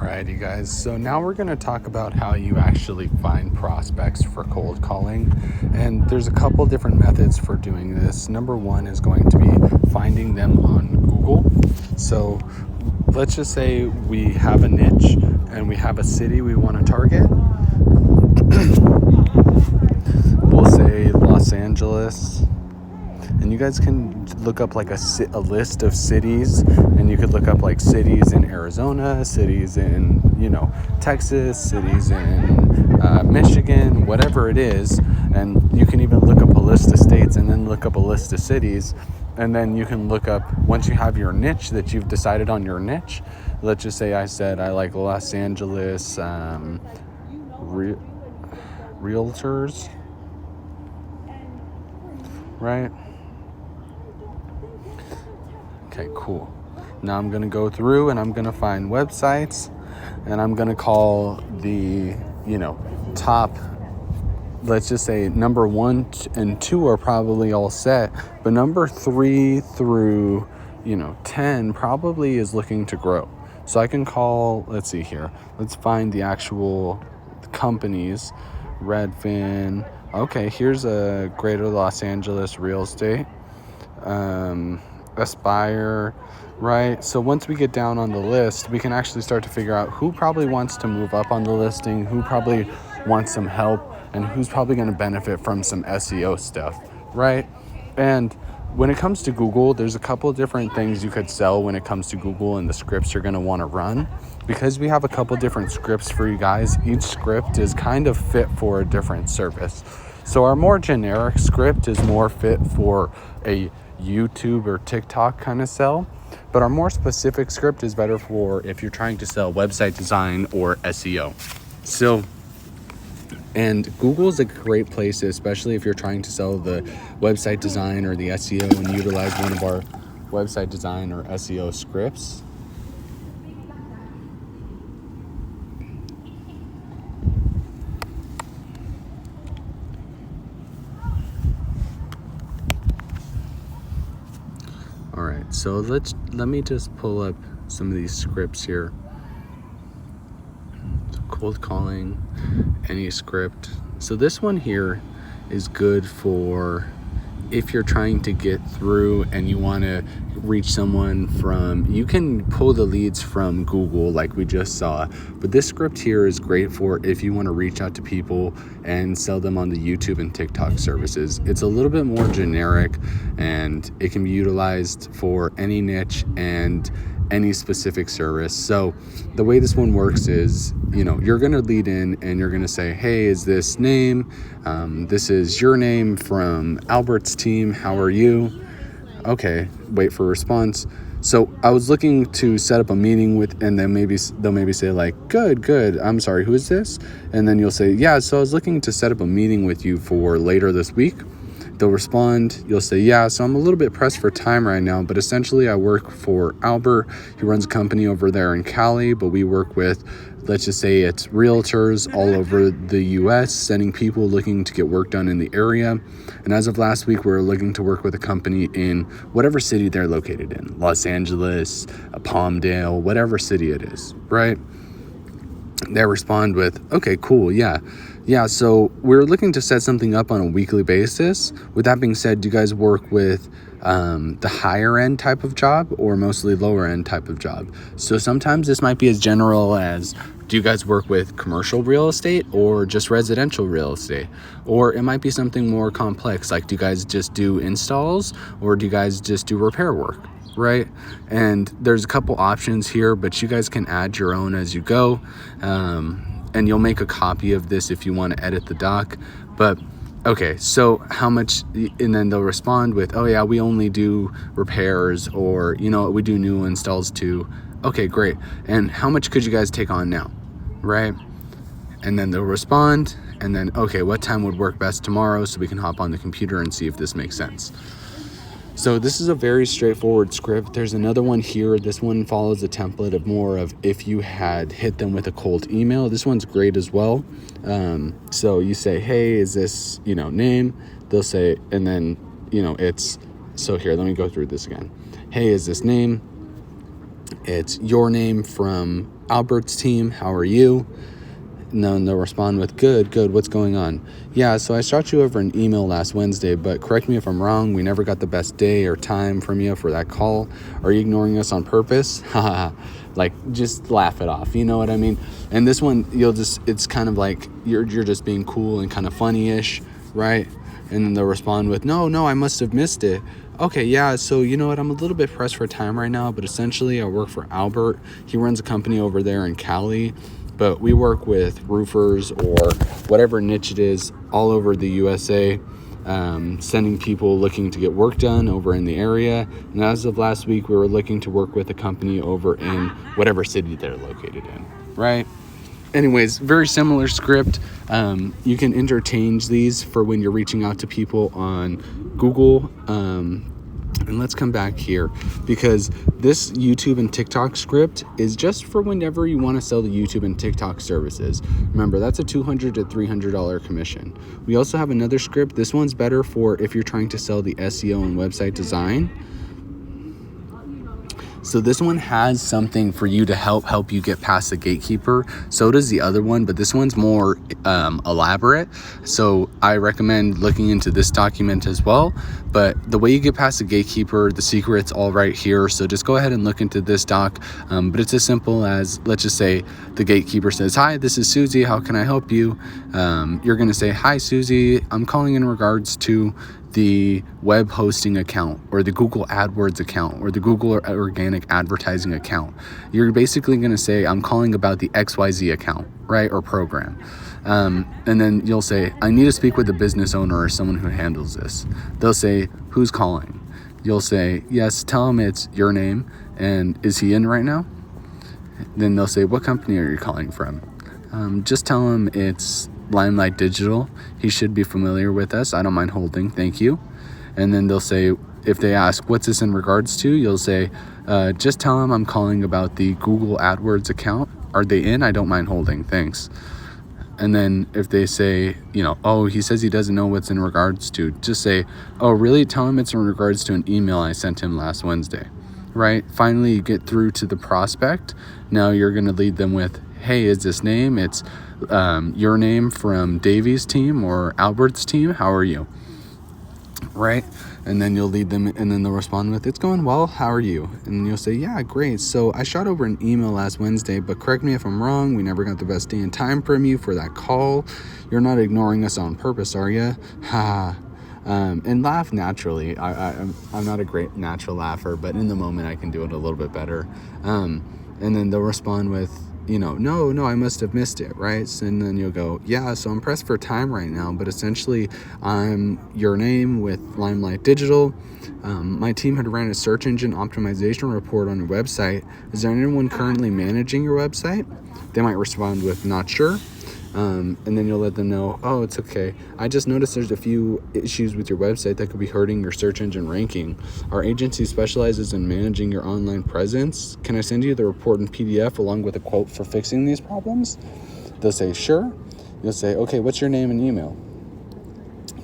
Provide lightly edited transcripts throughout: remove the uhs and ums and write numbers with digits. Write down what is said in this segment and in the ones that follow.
Alrighty guys, so now we're going to talk about how you actually find prospects for cold calling, and there's a couple different methods for doing this. Number one is going to be finding them on Google. So let's just say we have a niche and we have a city we want to target. We'll say Los Angeles, and you guys can look up like a list of cities, and you could look up like cities in Arizona, cities in, Texas, cities in Michigan, whatever it is. And you can even look up a list of states and then look up a list of cities. And then you can look up, once you have your niche that you've decided on your niche, let's just say I said I like Los Angeles realtors, right? Okay, cool. Now I'm going to go through and I'm going to find websites, and I'm going to call the, top, let's just say number 1 and 2 are probably all set, but number 3 through, 10 probably is looking to grow. So I can call, let's see here. Let's find the actual companies. Redfin. Okay, here's a Greater Los Angeles real estate. Aspire, right? So once we get down on the list, we can actually start to figure out who probably wants to move up on the listing, who probably wants some help, and who's probably going to benefit from some SEO stuff, right? And when it comes to Google, there's a couple of different things you could sell when it comes to Google and the scripts you're going to want to run. Because we have a couple different scripts for you guys, each script is kind of fit for a different service. So our more generic script is more fit for a YouTube or TikTok kind of sell, but our more specific script is better for if you're trying to sell website design or SEO. So, and Google is a great place, especially if you're trying to sell the website design or the SEO and utilize one of our website design or SEO scripts. All right, so let me just pull up some of these scripts here. So cold calling, any script. So this one here is good for if you're trying to get through and you want to reach someone you can pull the leads from Google like we just saw, but this script here is great for if you want to reach out to people and sell them on the YouTube and TikTok services. It's a little bit more generic, and it can be utilized for any niche and any specific service. So the way this one works is, you're going to lead in and you're going to say, hey, is this name? This is your name from Albert's team. How are you? Okay, wait for a response. So I was looking to set up a meeting with, and then they'll maybe say like, good. I'm sorry, who is this? And then you'll say, yeah, so I was looking to set up a meeting with you for later this week. They'll respond. You'll say, yeah, so I'm a little bit pressed for time right now, but essentially I work for Albert. He runs a company over there in Cali, but we work with, let's just say it's realtors all over the US, sending people looking to get work done in the area. And as of last week, we're looking to work with a company in whatever city they're located in, Los Angeles, Palmdale, whatever city it is, right? They respond with, okay, cool, yeah, so we're looking to set something up on a weekly basis. With that being said, do you guys work with the higher end type of job or mostly lower end type of job? So sometimes this might be as general as, do you guys work with commercial real estate or just residential real estate? Or it might be something more complex, like do you guys just do installs or do you guys just do repair work? Right? And there's a couple options here, but you guys can add your own as you go. And you'll make a copy of this if you want to edit the doc. But okay, so how much? And then they'll respond with, oh yeah, we only do repairs, or we do new installs too. Okay, great. And how much could you guys take on now? Right? And then they'll respond, and then, okay, what time would work best tomorrow so we can hop on the computer and see if this makes sense. So this is a very straightforward script. There's another one here. This one follows a template of more of if you had hit them with a cold email. This one's great as well. So you say, hey, is this, name? They'll say, and then, it's, so here, let me go through this again. Hey, is this name? it's your name from Albert's team. How are you? And then they'll respond with, good, what's going on? Yeah, so I shot you over an email last Wednesday, but correct me if I'm wrong, we never got the best day or time from you for that call. Are you ignoring us on purpose? Like, just laugh it off, you know what I mean? And this one, it's kind of like you're just being cool and kind of funny-ish, right? And then they'll respond with, no, I must have missed it. Okay, yeah, so you know what, I'm a little bit pressed for time right now, but essentially I work for Albert. He runs a company over there in Cali, but we work with roofers or whatever niche it is all over the USA, sending people looking to get work done over in the area. And as of last week, we were looking to work with a company over in whatever city they're located in, right? Anyways, very similar script. You can interchange these for when you're reaching out to people on Google. And let's come back here, because this YouTube and TikTok script is just for whenever you want to sell the YouTube and TikTok services. Remember, that's a $200 to $300 commission. We also have another script. This one's better for if you're trying to sell the SEO and website design. So this one has something for you to help you get past the gatekeeper. So does the other one, but this one's more elaborate. So I recommend looking into this document as well. But the way you get past the gatekeeper, the secret's all right here. So just go ahead and look into this doc. But it's as simple as, let's just say the gatekeeper says, hi, this is Susie. How can I help you? You're going to say, hi, Susie. I'm calling in regards to the web hosting account or the Google AdWords account or the Google organic advertising account. You're basically going to say, I'm calling about the XYZ account, right? Or program. And then you'll say, I need to speak with the business owner or someone who handles this. They'll say, who's calling? You'll say, yes, tell them it's your name. And is he in right now? Then they'll say, what company are you calling from? Just tell them it's Limelight Digital. He should be familiar with us. I don't mind holding, thank you. And then they'll say, if they ask, what's this in regards to? You'll say, just tell them I'm calling about the Google AdWords account. Are they in? I don't mind holding, thanks. And then if they say, oh, he says he doesn't know what's in regards to, just say, oh, really? Tell him it's in regards to an email I sent him last Wednesday, right? Finally, you get through to the prospect. Now you're going to lead them with, hey, is this name? It's your name from Davies' team or Albert's team. How are you? Right? And then you'll lead them, and then they'll respond with, it's going well. How are you? And then you'll say, yeah, great. So I shot over an email last Wednesday, but correct me if I'm wrong. We never got the best day and time from you for that call. You're not ignoring us on purpose, are you? Ha. And laugh naturally. I'm not a great natural laugher, but in the moment I can do it a little bit better. And then they'll respond with, no, I must have missed it, right? And then you'll go, yeah, so I'm pressed for time right now, but essentially I'm your name with Limelight Digital. My team had ran a search engine optimization report on your website. Is there anyone currently managing your website? They might respond with, not sure. And then you'll let them know, oh, it's okay. I just noticed there's a few issues with your website that could be hurting your search engine ranking. Our agency specializes in managing your online presence. Can I send you the report in PDF along with a quote for fixing these problems? They'll say, sure. You'll say, okay, what's your name and email?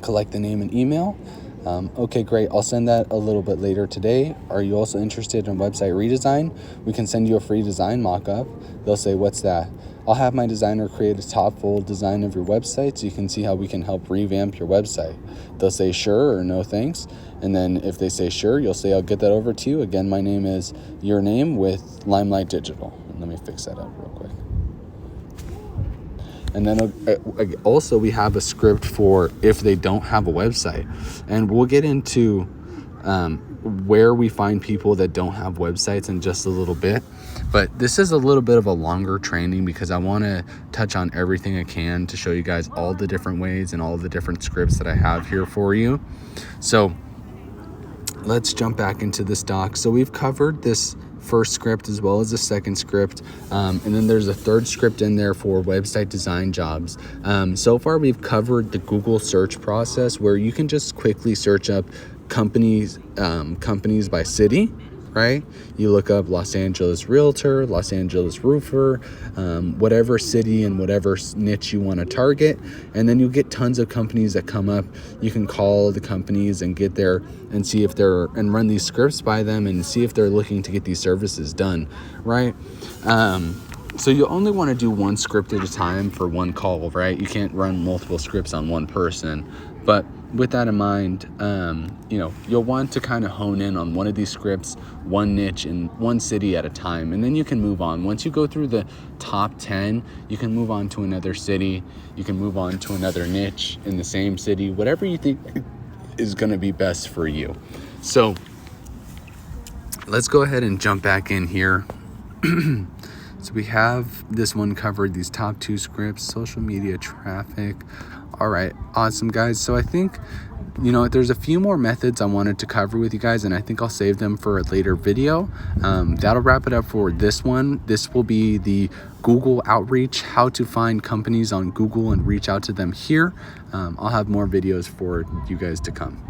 Collect the name and email. Okay, great. I'll send that a little bit later today. Are you also interested in website redesign? We can send you a free design mock-up. They'll say, what's that? I'll have my designer create a top full design of your website so you can see how we can help revamp your website. They'll say sure or no thanks. And then if they say sure, you'll say, I'll get that over to you. Again, my name is your name with Limelight Digital. Let me fix that up real quick. And then also we have a script for if they don't have a website. And we'll get into where we find people that don't have websites in just a little bit. But this is a little bit of a longer training because I want to touch on everything I can to show you guys all the different ways and all the different scripts that I have here for you. So let's jump back into this doc. So we've covered this first script as well as the second script, and then there's a third script in there for website design jobs. So far we've covered the Google search process where you can just quickly search up companies by city, right? You look up Los Angeles realtor, Los Angeles roofer, whatever city and whatever niche you want to target, and then you'll get tons of companies that come up. You can call the companies and get there and see if they're, and run these scripts by them and see if they're looking to get these services done, right? So you only want to do one script at a time for one call, right? You can't run multiple scripts on one person. But with that in mind, you know, you'll want to kind of hone in on one of these scripts, one niche in one city at a time, and then you can move on. Once you go through the top 10, you can move on to another city. You can move on to another niche in the same city, whatever you think is going to be best for you. So let's go ahead and jump back in here. So we have this one covered, these top 2 scripts, social media traffic. All right, awesome, guys. So I think, you know, there's a few more methods I wanted to cover with you guys, and I think I'll save them for a later video. That'll wrap it up for this one. This will be the Google outreach, how to find companies on Google and reach out to them here. I'll have more videos for you guys to come.